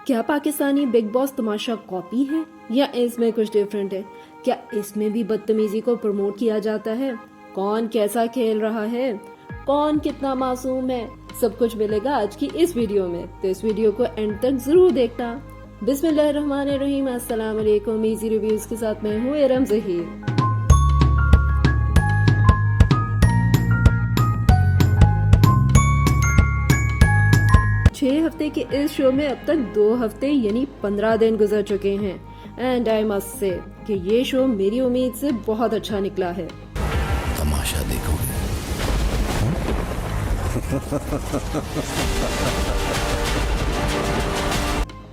क्या Pakistani big boss तमाशा copy है या इसमें कुछ डिफरेंट है? क्या इसमें भी बदतमीजी को प्रमोट किया जाता है? कौन कैसा खेल रहा है, कौन कितना मासूम है, सब कुछ मिलेगा आज की इस वीडियो में, तो इस वीडियो को एंड तक जरूर देखना। बिस्मिल्लाहिर्रहमानिर्रहीम, अस्सलाम वालेकुम। इजी रिव्यूज के साथ मैं हूँ इरम ज़हीर। 6 हफ्ते के इस शो में अब तक 2 हफ्ते यानी 15 दिन गुजर चुके हैं एंड आई मस्ट से कि ये शो मेरी उम्मीद से बहुत अच्छा निकला है। तमाशा देखोगे?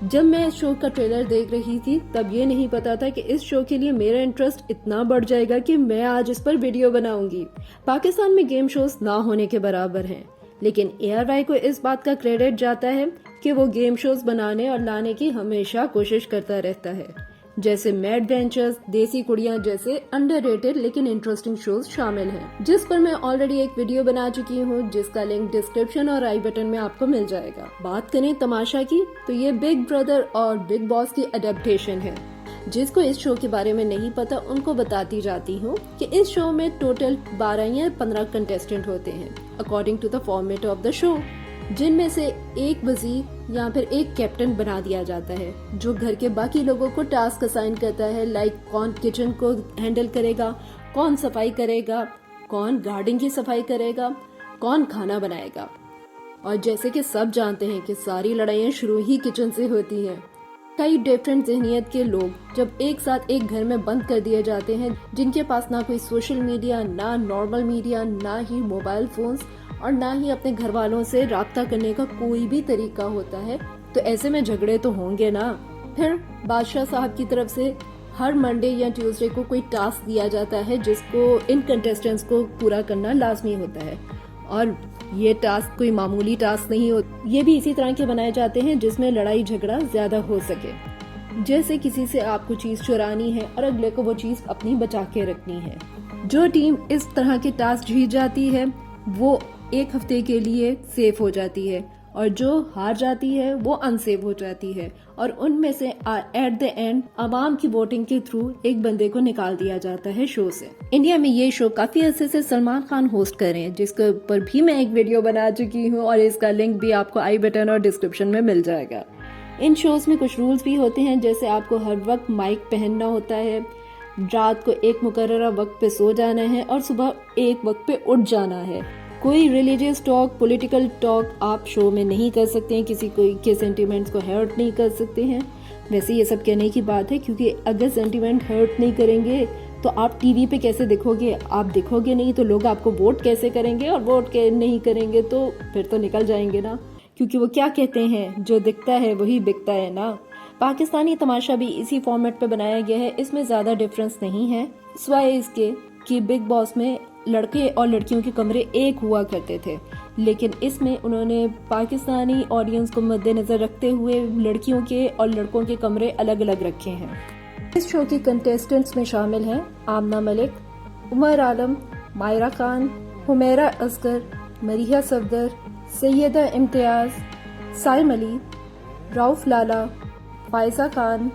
जब मैं इस शो का ट्रेलर देख रही थी तब ये नहीं पता था कि इस शो के लिए मेरा इंटरेस्ट इतना बढ़ जाएगा कि मैं आज इस पर वीडियो बनाऊंगी। पाकिस्तान में गेम शोज ना होने के बराबर हैं, लेकिन ARY को इस बात का क्रेडिट जाता है कि वो गेम शोज बनाने और लाने की हमेशा कोशिश करता रहता है। जैसे मैड वेंचर्स, देसी कुड़ियां जैसे अंडररेटेड लेकिन इंटरेस्टिंग शोज शामिल हैं, जिस पर मैं ऑलरेडी एक वीडियो बना चुकी हूँ, जिसका लिंक डिस्क्रिप्शन और आई बटन में आपको मिल जाएगा। बात करें तमाशा की, तो ये बिग ब्रदर और बिग बॉस की अडेप्टेशन है। जिसको इस शो के बारे में नहीं पता उनको बताती जाती हूँ कि इस शो में टोटल 12 या 15 कंटेस्टेंट होते हैं according to the format of the show, जिनमें से एक वजीर या फिर एक कैप्टन बना दिया जाता है जो घर के बाकी लोगों को टास्क असाइन करता है, लाइक कौन किचन को हैंडल करेगा, कौन सफाई करेगा, कौन गार्डन की सफाई करेगा, कौन खाना बनाएगा। और जैसे कि सब जानते हैं कि सारी लड़ाइयाँ शुरू ही किचन से होती हैं। कई डिफरेंट ज़हनियत के लोग जब एक साथ एक घर में बंद कर दिए जाते हैं, जिनके पास ना कोई सोशल मीडिया, ना नॉर्मल मीडिया, ना ही मोबाइल फोन्स और ना ही अपने घर वालों से राब्ता करने का कोई भी तरीका होता है, तो ऐसे में झगड़े तो होंगे ना। फिर बादशाह साहब की तरफ से हर मंडे या ट्यूसडे को कोई टास्क दिया जाता है जिसको इन कंटेस्टेंट्स को पूरा करना लाजमी होता है, और ये टास्क कोई मामूली टास्क नहीं होता। ये भी इसी तरह के बनाए जाते हैं जिसमें लड़ाई झगड़ा ज्यादा हो सके। जैसे किसी से आपको चीज चुरानी है और अगले को वो चीज अपनी बचा के रखनी है। जो टीम इस तरह के टास्क जीत जाती है वो 1 हफ्ते के लिए सेफ हो जाती है, और जो हार जाती है वो अनसेफ हो जाती है, और उनमें से एट द एंड आवाम की वोटिंग के थ्रू एक बंदे को निकाल दिया जाता है शो से। इंडिया में ये शो काफी अरसे से सलमान खान होस्ट कर रहे हैं, जिसके ऊपर भी मैं एक वीडियो बना चुकी हूँ और इसका लिंक भी आपको आई बटन और डिस्क्रिप्शन में मिल जाएगा। इन शोज में कुछ रूल्स भी होते हैं, जैसे आपको हर वक्त माइक पहनना होता है, रात को एक मुकर्ररा वक्त पे सो जाना है और सुबह एक वक्त पे उठ जाना है। कोई रिलीजियस टॉक, पॉलिटिकल टॉक आप शो में नहीं कर सकते हैं, किसी कोई के सेंटिमेंट्स को हर्ट नहीं कर सकते हैं। वैसे ये सब कहने की बात है, क्योंकि अगर सेंटिमेंट हर्ट नहीं करेंगे तो आप टीवी पे कैसे दिखोगे? आप दिखोगे नहीं तो लोग आपको वोट कैसे करेंगे, और वोट नहीं करेंगे तो फिर तो निकल जाएंगे ना, क्योंकि वो क्या कहते हैं, जो दिखता है वही बिकता है ना। पाकिस्तानी तमाशा भी इसी फॉर्मेट पे बनाया गया है, इसमें ज्यादा डिफरेंस नहीं है, सिवाय इसके कि बिग बॉस में लड़के और लड़कियों के कमरे एक हुआ करते थे, लेकिन इसमें उन्होंने पाकिस्तानी ऑडियंस को मद्देनजर रखते हुए लड़कियों के और लड़कों के कमरे अलग अलग रखे हैं। इस शो के कंटेस्टेंट्स में शामिल हैं आमना मलिक, उमर आलम, मायरा खान, हुमैरा असगर, मरिया सफदर, सैयदा इम्तियाज, साइम अली, रऊफ लाला, फायजा खान,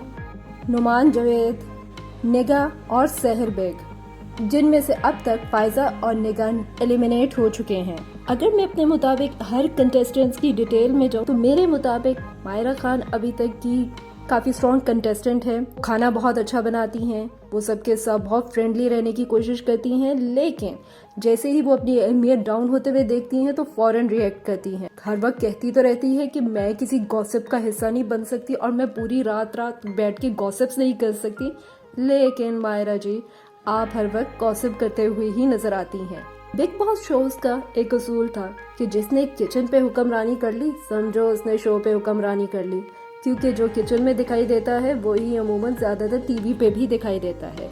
नुमान जवेद, निगा और सहर बेग, जिनमें से अब तक फायजा और निगान एलिमिनेट हो चुके हैं। अगर मैं अपने मुताबिक हर कंटेस्टेंट्स की डिटेल में जाऊँ तो मेरे मुताबिक मायरा खान अभी तक की काफी स्ट्रॉन्ग कंटेस्टेंट है। खाना बहुत अच्छा बनाती हैं, वो सबके साथ बहुत फ्रेंडली रहने की कोशिश करती हैं, लेकिन जैसे ही वो अपनी अहमियत डाउन होते हुए देखती हैं तो फौरन रिएक्ट करती हैं। हर वक्त कहती तो रहती है कि मैं किसी गॉसिप का हिस्सा नहीं बन सकती और मैं पूरी रात बैठ के गॉसिप्स नहीं कर सकती, लेकिन मायरा जी आप हर वक्त गॉसिप करते हुए ही नजर आती हैं। बिग बॉस शोज का एक असूल था कि जिसने किचन पे हुक्मरानी कर ली, समझो उसने शो पे हुक्मरानी कर ली, क्योंकि जो किचन में दिखाई देता है वही अमूमन ज्यादातर टीवी पे भी दिखाई देता है।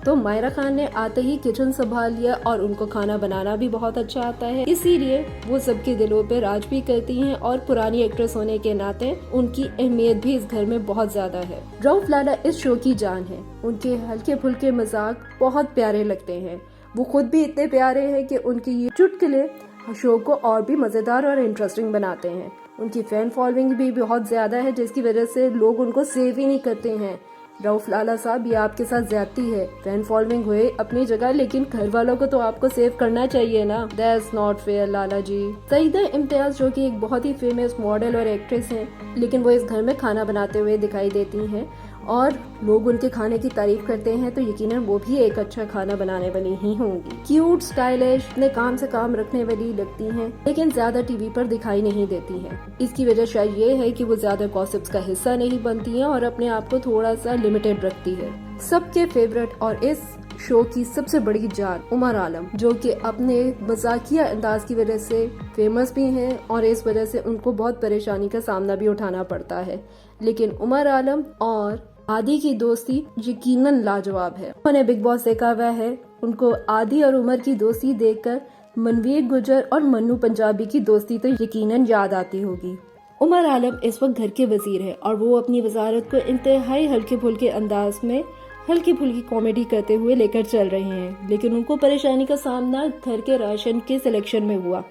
तो मायरा खान ने आते ही किचन संभाल लिया और उनको खाना बनाना भी बहुत अच्छा आता है, इसीलिए वो सबके दिलों पे राज भी करती हैं, और पुरानी एक्ट्रेस होने के नाते उनकी अहमियत भी इस घर में बहुत ज्यादा है। रऊफ लाला इस शो की जान है, उनके हल्के फुल्के मजाक बहुत प्यारे लगते हैं। वो खुद भी इतने प्यारे हैं कि उनके ये चुटकुले शो को और भी मजेदार और इंटरेस्टिंग बनाते हैं। उनकी फैन फॉलोइंग भी बहुत ज्यादा है, जिसकी वजह से लोग उनको सेव ही नहीं करते हैं। रऊफ लाला साहब, ये आपके साथ ज्यादती है। फैन फॉलोइंग हुए अपनी जगह, लेकिन घर वालों को तो आपको सेव करना चाहिए ना। दैट्स नॉट फेयर लाला जी। सईदा इम्तियाज, जो कि एक बहुत ही फेमस मॉडल और एक्ट्रेस हैं, लेकिन वो इस घर में खाना बनाते हुए दिखाई देती हैं और लोग उनके खाने की तारीफ करते हैं, तो यकीनन वो भी एक अच्छा खाना बनाने वाली ही होंगी। क्यूट, स्टाइलिश, अपने काम से काम रखने वाली लगती हैं, लेकिन ज्यादा टीवी पर दिखाई नहीं देती हैं। इसकी वजह शायद ये है कि वो ज्यादा गॉसिप्स का हिस्सा नहीं बनती हैं और अपने आप को थोड़ा सा लिमिटेड रखती है। सबके फेवरेट और इस शो की सबसे बड़ी जान उमर आलम, जो कि अपने मजाकिया अंदाज की वजह से फेमस भी हैं और इस वजह से उनको बहुत परेशानी का सामना भी उठाना पड़ता है। लेकिन उमर आलम और आदि की दोस्ती यकीनन लाजवाब है। उन्होंने बिग बॉस देखा हुआ है, उनको आदि और उमर की दोस्ती देखकर मनवीर गुर्जर और मन्नू पंजाबी की दोस्ती तो यकीनन याद आती होगी। उमर आलम इस वक्त घर के वजीर है और वो अपनी वजारत को इंतहाई हल्के फुल्के अंदाज में हल्की फुल्की कॉमेडी करते हुए लेकर चल रहे हैं, लेकिन उनको परेशानी का सामना घर के राशन के सिलेक्शन में हुआ,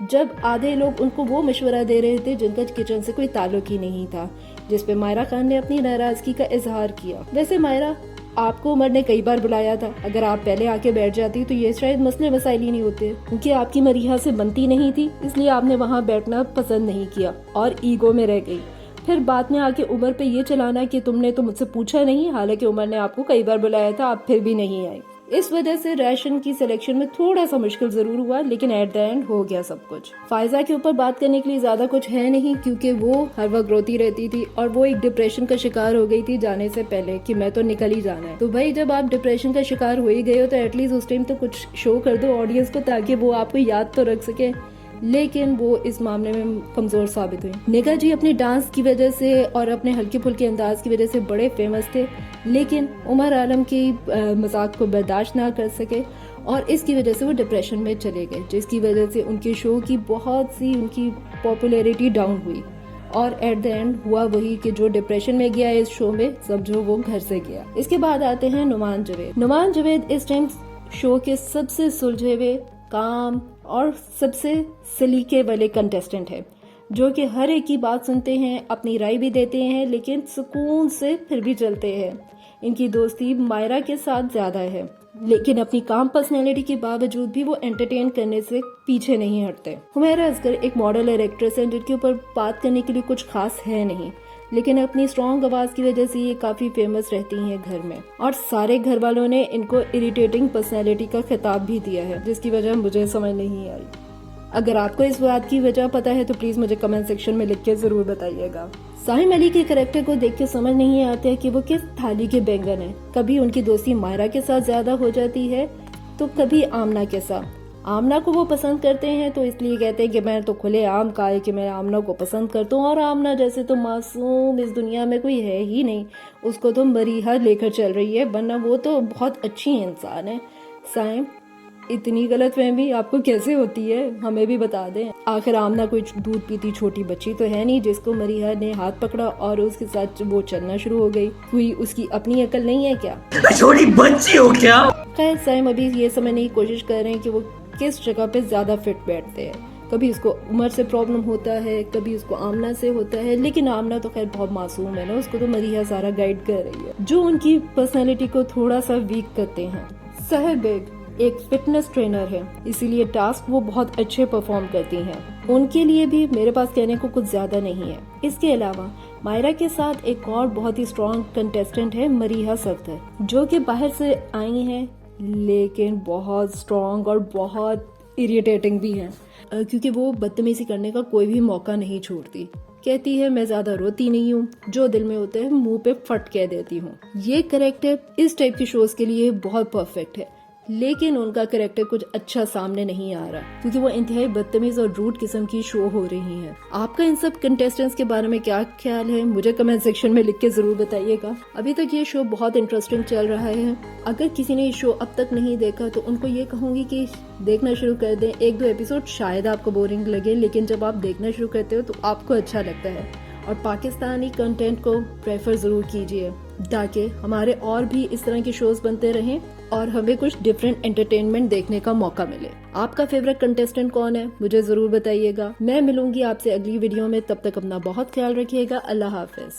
जब आधे लोग उनको वो मशवरा दे रहे थे जिनका किचन से कोई ताल्लुक ही नहीं था, जिसपे मायरा खान ने अपनी नाराजगी का इजहार किया। वैसे मायरा, आपको उमर ने कई बार बुलाया था, अगर आप पहले आके बैठ जाती तो ये शायद मसले मसाइल ही नहीं होते, क्योंकि आपकी मरीहा से बनती नहीं थी, इसलिए आपने वहाँ बैठना पसंद नहीं किया और ईगो में रह गई। फिर बाद में आके उमर पे ये चलाना कि तुमने तो मुझसे पूछा नहीं, हालांकि उमर ने आपको कई बार बुलाया था, आप फिर भी नहीं आई। इस वजह से राशन की सिलेक्शन में थोड़ा सा मुश्किल जरूर हुआ, लेकिन एट द एंड हो गया सब कुछ। फायजा के ऊपर बात करने के लिए ज्यादा कुछ है नहीं, क्योंकि वो हर वक्त रोती रहती थी और वो एक डिप्रेशन का शिकार हो गई थी जाने से पहले कि मैं तो निकल ही जाना है। तो भाई, जब आप डिप्रेशन का शिकार हो ही गए हो तो एटलीस्ट उस टाइम तो कुछ शो कर दो ऑडियंस को, ताकि वो आपको याद तो रख सके। लेकिन वो इस मामले में कमजोर साबित हुई। निगा जी अपने डांस की वजह से और अपने हल्के फुल्के अंदाज की वजह से बड़े फेमस थे, लेकिन उमर आलम की मजाक को बर्दाश्त ना कर सके और इसकी वजह से वो डिप्रेशन में चले गए, जिसकी वजह से उनके शो की बहुत सी उनकी पॉपुलैरिटी डाउन हुई और एट द एंड हुआ वही कि जो डिप्रेशन में गया इस शो में, समझो वो घर से गया। इसके बाद आते हैं नुमान जवेद। नुमान जवेद इस टाइम शो के सबसे सुलझे हुए, काम और सबसे सलीके वाले कंटेस्टेंट है, जो कि हर एक की बात सुनते हैं, अपनी राय भी देते हैं, लेकिन सुकून से फिर भी चलते हैं। इनकी दोस्ती मायरा के साथ ज्यादा है, लेकिन अपनी काम पर्सनैलिटी के बावजूद भी वो एंटरटेन करने से पीछे नहीं हटते। हुमैरा असगर एक मॉडल और एक्ट्रेस है जिनके ऊपर बात करने के लिए कुछ खास है नहीं, लेकिन अपनी स्ट्रॉन्ग आवाज की वजह से ये काफी फेमस रहती हैं घर में, और सारे घर वालों ने इनको इरिटेटिंग पर्सनैलिटी का खिताब भी दिया है, जिसकी वजह मुझे समझ नहीं आई। अगर आपको इस बात की वजह पता है तो प्लीज मुझे कमेंट सेक्शन में लिख के जरूर बताइएगा। साहिम अली के कैरेक्टर को देख के समझ नहीं आता है कि वो किस थाली के बैंगन है। कभी उनकी दोस्ती मायरा के साथ ज्यादा हो जाती है तो कभी आमना के साथ। आमना को वो पसंद करते हैं तो इसलिए कहते हैं कि मैं तो खुले आम का है कि मैं आमना को पसंद करता हूँ, और आमना जैसे तो मासूम इस दुनिया में कोई है ही नहीं, उसको तो मरीहा लेकर चल रही है, वरना वो तो बहुत अच्छी इंसान है। साहिम, इतनी गलतफहमी आपको कैसे होती है, हमें भी बता दें। आखिर आमना कोई दूध पीती छोटी बच्ची तो है नहीं जिसको मरीहा ने हाथ पकड़ा और उसके साथ वो चलना शुरू हो गई। कोई उसकी अपनी अकल नहीं है क्या? छोटी बच्ची हो क्या? खैर, साहिम अभी ये समझने की कोशिश कर रहे हैं कि वो किस जगह पे ज्यादा फिट बैठते हैं। कभी उसको उमर से प्रॉब्लम होता है, कभी उसको आमना से होता है, लेकिन आमना तो खैर बहुत मासूम है ना, उसको तो मरीहा सारा गाइड कर रही है, जो उनकी पर्सनैलिटी को थोड़ा सा वीक करते हैं। सहर बेग एक फिटनेस ट्रेनर है, इसीलिए टास्क वो बहुत अच्छे परफॉर्म करती हैं। उनके लिए भी मेरे पास कहने को कुछ ज्यादा नहीं है। इसके अलावा मायरा के साथ एक और बहुत ही स्ट्रॉन्ग कंटेस्टेंट है मरीहा सफ्दर, जो कि बाहर से आई हैं लेकिन बहुत स्ट्रॉन्ग और बहुत इरिटेटिंग भी हैं, क्योंकि वो बदतमीजी करने का कोई भी मौका नहीं छोड़ती। कहती है मैं ज्यादा रोती नहीं हूँ, जो दिल में होता है मुंह पे फट कह देती हूँ। ये कैरेक्टर इस टाइप के शोज के लिए बहुत परफेक्ट है, लेकिन उनका कैरेक्टर कुछ अच्छा सामने नहीं आ रहा, क्योंकि वो इंतहाई बदतमीज और रूड किस्म की शो हो रही है। आपका इन सब कंटेस्टेंट्स के बारे में क्या ख्याल है, मुझे कमेंट सेक्शन में लिख के जरूर बताइएगा। अभी तक ये शो बहुत इंटरेस्टिंग चल रहा है। अगर किसी ने ये शो अब तक नहीं देखा तो उनको ये कहूंगी कि देखना शुरू कर दें। 1-2 एपिसोड शायद आपको बोरिंग लगे, लेकिन जब आप देखना शुरू करते हो तो आपको अच्छा लगता है। और पाकिस्तानी कंटेंट को प्रेफर जरूर कीजिए। ताकि हमारे और भी इस तरह के शोज बनते रहें और हमें कुछ डिफरेंट एंटरटेनमेंट देखने का मौका मिले। आपका फेवरेट कंटेस्टेंट कौन है मुझे जरूर बताइएगा। मैं मिलूंगी आपसे अगली वीडियो में, तब तक अपना बहुत ख्याल रखिएगा। अल्लाह हाफिज।